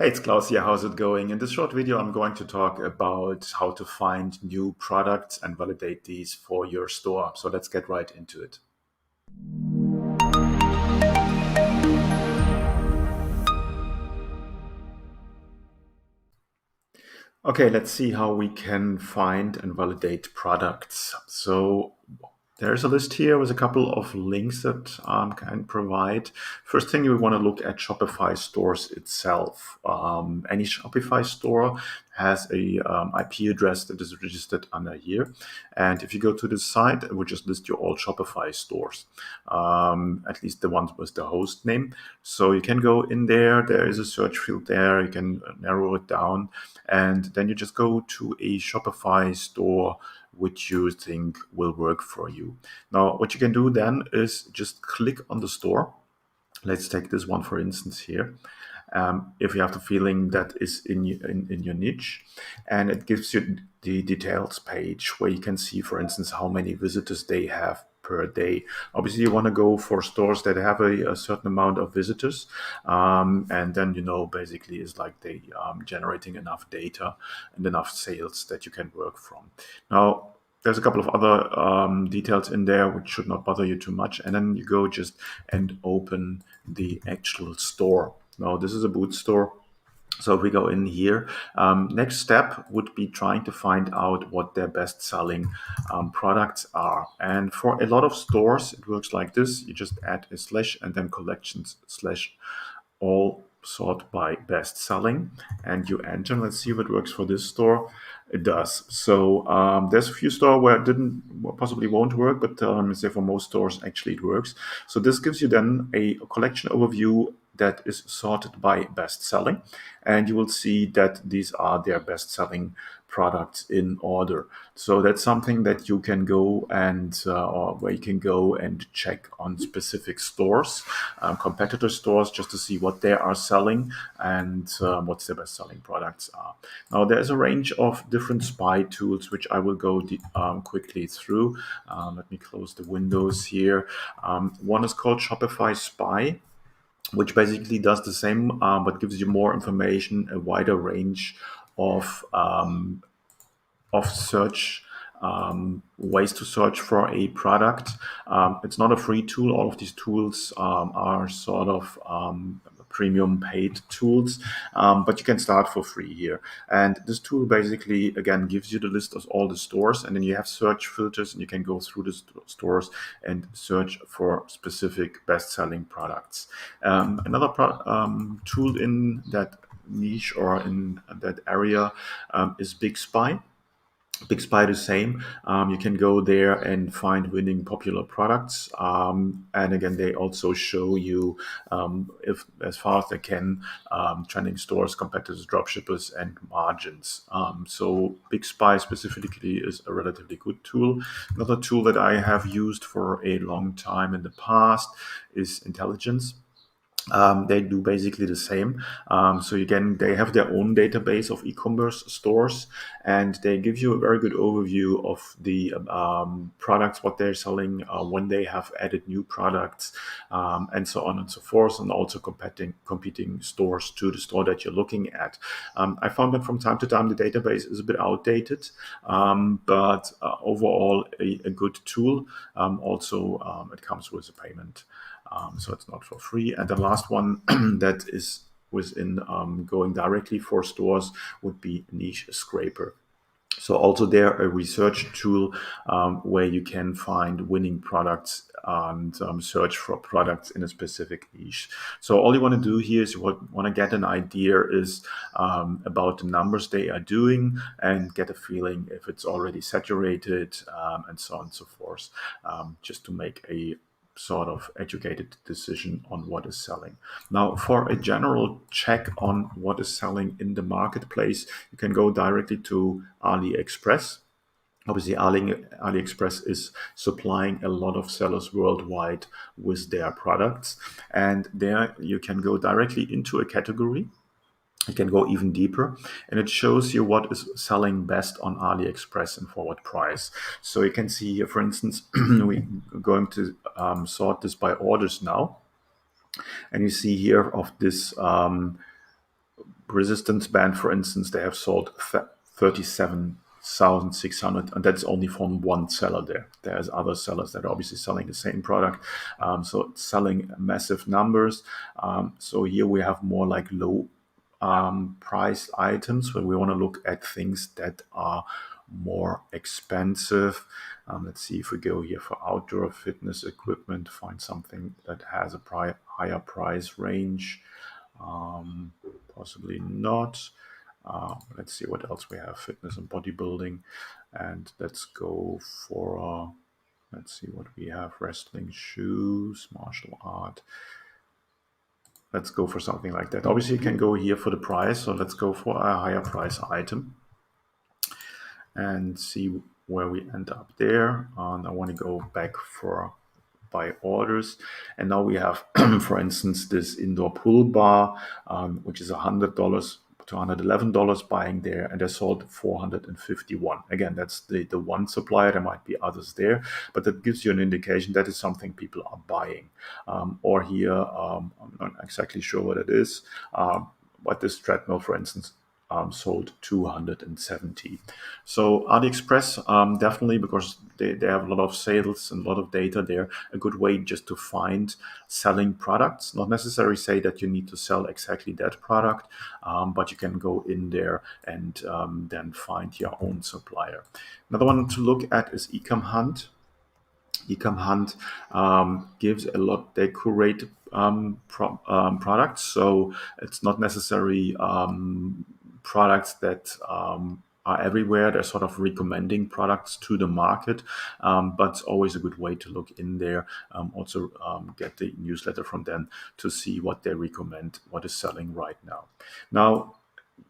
Hey, it's Klaus here. How's it going? In this short video, I'm going to talk about how to find new products and validate these for your store. So let's get right into it. Okay, let's see how we can find and validate products. So there's a list here with a couple of links that can provide. First thing, you want to look at Shopify stores itself. Any Shopify store has a IP address that is registered under here. And if you go to the site, it will just list you all Shopify stores, at least the ones with the host name. So you can go in there. There is a search field there. You can narrow it down. And then you just go to a Shopify store which you think will work for you. Now, what you can do then is just click on the store. Let's take this one, for instance, here. If you have the feeling that is in your niche, and it gives you the details page where you can see, for instance, how many visitors they have per day. Obviously, you want to go for stores that have a certain amount of visitors, and then basically it's like they generating enough data and enough sales that you can work from. Now, there's a couple of other details in there which should not bother you too much, and then you go just and open the actual store. Now, this is a boot store. So if we go in here, next step would be trying to find out what their best-selling products are. And for a lot of stores, it works like this. You just add a slash and then collections slash all sort by best-selling, and you enter. Let's see if it works for this store. It does. So there's a few stores where it possibly won't work, but say for most stores, actually it works. So this gives you then a collection overview that is sorted by best selling, and you will see that these are their best selling products in order. So that's something that you can go and or where you can go and check on specific stores, competitor stores, just to see what they are selling and what's their best selling products are. Now, there's a range of different spy tools which I will go quickly through. Let me close the windows here. One is called Shopify Spy, which basically does the same, but gives you more information, a wider range of search ways to search for a product. It's not a free tool. All of these tools are sort of premium paid tools, but you can start for free here. And this tool basically, again, gives you the list of all the stores, and then you have search filters, and you can go through the stores and search for specific best-selling products. Another tool in that niche or in that area is Big Spy. Big Spy the same. You can go there and find winning popular products. And again, they also show you, if as far as they can, trending stores, competitors, dropshippers, and margins. So Big Spy specifically is a relatively good tool. Another tool that I have used for a long time in the past is Intelligence. They do basically the same. So again, they have their own database of e-commerce stores, and they give you a very good overview of the products, what they're selling, when they have added new products, and so on and so forth, and also competing stores to the store that you're looking at. I found that from time to time the database is a bit outdated, but overall a good tool. Also, it comes with a payment. So it's not for free. And the last one that is within going directly for stores would be Niche Scraper. So also there a research tool where you can find winning products and search for products in a specific niche. So all you want to do here is you want to get an idea is about the numbers they are doing and get a feeling if it's already saturated and so on and so forth, just to make a sort of educated decision on what is selling. Now, for a general check on what is selling in the marketplace, you can go directly to AliExpress. Obviously, AliExpress is supplying a lot of sellers worldwide with their products. And there you can go directly into a category. You can go even deeper, and it shows you what is selling best on AliExpress and for what price. So you can see here, for instance, we're going to sort this by orders now. And you see here of this resistance band, for instance, they have sold 37,600, and that's only from one seller there. There's other sellers that are obviously selling the same product. So it's selling massive numbers. So here we have more like low priced items where we want to look at things that are more expensive. Let's see if we go here for outdoor fitness equipment, find something that has a higher price range. Possibly not. Let's see what else we have. Fitness and bodybuilding. And let's go for, let's see what we have. Wrestling shoes, martial art. Let's go for something like that. Obviously, you can go here for the price. So let's go for a higher price item and see where we end up there. And I want to go back for by orders. And now we have, for instance, this indoor pool bar, which is $100 to $111 buying there, and they sold 451. Again, that's the one supplier. There might be others there, but that gives you an indication that is something people are buying. Or here, I'm not exactly sure what it is, but this treadmill, for instance, sold 270. So AliExpress, definitely, because they have a lot of sales and a lot of data there, a good way just to find selling products. Not necessarily say that you need to sell exactly that product, but you can go in there and then find your own supplier. Another one to look at is Ecom Hunt. Ecom Hunt gives a lot. They curate products, so it's not necessary products that are everywhere. They're sort of recommending products to the market, but it's always a good way to look in there. Also get the newsletter from them to see what they recommend, what is selling right now. Now,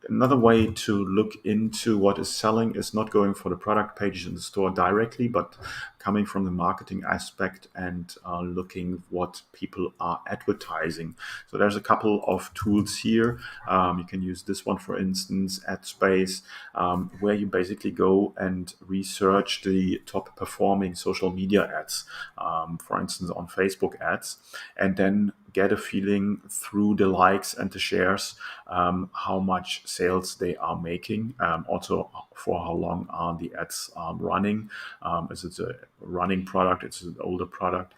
another way to look into what is selling is not going for the product pages in the store directly, but coming from the marketing aspect and looking what people are advertising. So there's a couple of tools here. You can use this one, for instance, Adspy, where you basically go and research the top performing social media ads, for instance, on Facebook ads, and then get a feeling through the likes and the shares how much sales they are making. Also, for how long are the ads running? Is it a running product? It's an older product.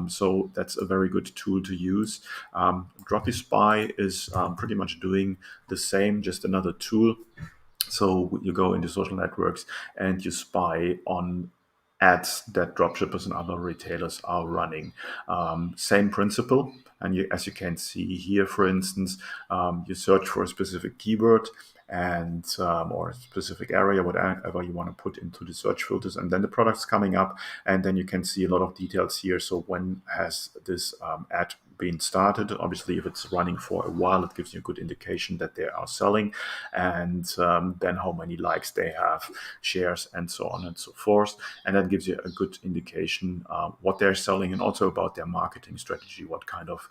So that's a very good tool to use. Drupal Spy is pretty much doing the same, just another tool. So you go into social networks and you spy on ads that dropshippers and other retailers are running. Same principle. And as you can see here, for instance, you search for a specific keyword and or a specific area, whatever you want to put into the search filters, and then the product's coming up, and then you can see a lot of details here. So when has this ad been started? Obviously, if it's running for a while, it gives you a good indication that they are selling, and then how many likes they have, shares, and so on and so forth. And that gives you a good indication what they're selling, and also about their marketing strategy, what kind of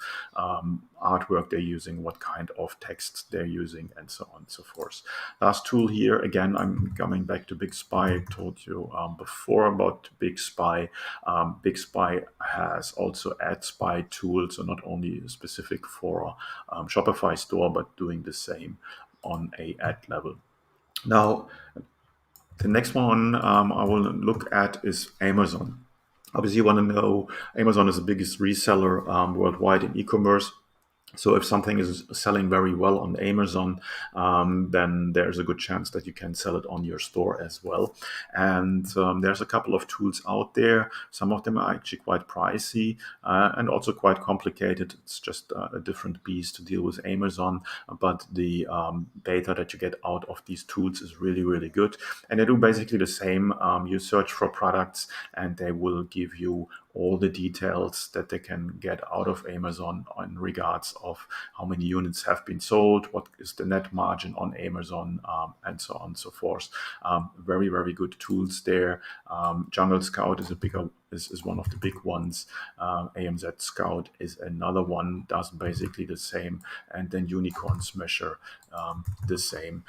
artwork they're using, what kind of texts they're using, and so on and so forth. Last tool here, again, I'm coming back to Big Spy. I told you before about Big Spy. Big Spy has also Adspy tools, so not only specific for Shopify store, but doing the same on a ad level. Now, the next one I will look at is Amazon. Obviously, you want to know Amazon is the biggest reseller worldwide in e-commerce. So if something is selling very well on Amazon, then there's a good chance that you can sell it on your store as well. And there's a couple of tools out there. Some of them are actually quite pricey and also quite complicated. It's just a different beast to deal with Amazon. But the data that you get out of these tools is really, really good. And they do basically the same. You search for products and they will give you all the details that they can get out of Amazon in regards of how many units have been sold, what is the net margin on Amazon, and so on and so forth. Very, very good tools there. Jungle Scout is is one of the big ones. AMZ Scout is another one, does basically the same. And then Unicorns Measure, the same.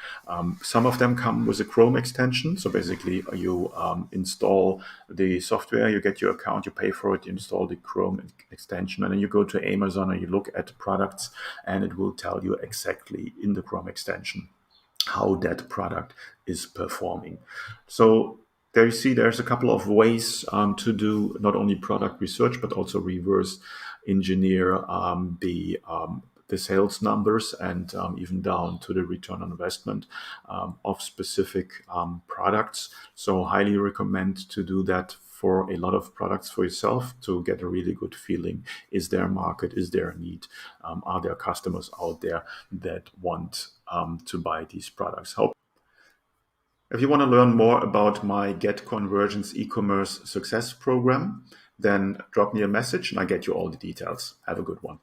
Some of them come with a Chrome extension. So basically you install the software, you get your account, you pay for it, you install the Chrome extension, and then you go to Amazon and you look at the products, and it will tell you exactly in the Chrome extension how that product is performing. So there you see there's a couple of ways to do not only product research, but also reverse engineer the sales numbers, and even down to the return on investment of specific products. So highly recommend to do that for a lot of products for yourself to get a really good feeling. Is there a market? Is there a need? Are there customers out there that want to buy these products? If you want to learn more about my Get Conversions e-commerce success program, then drop me a message and I get you all the details. Have a good one.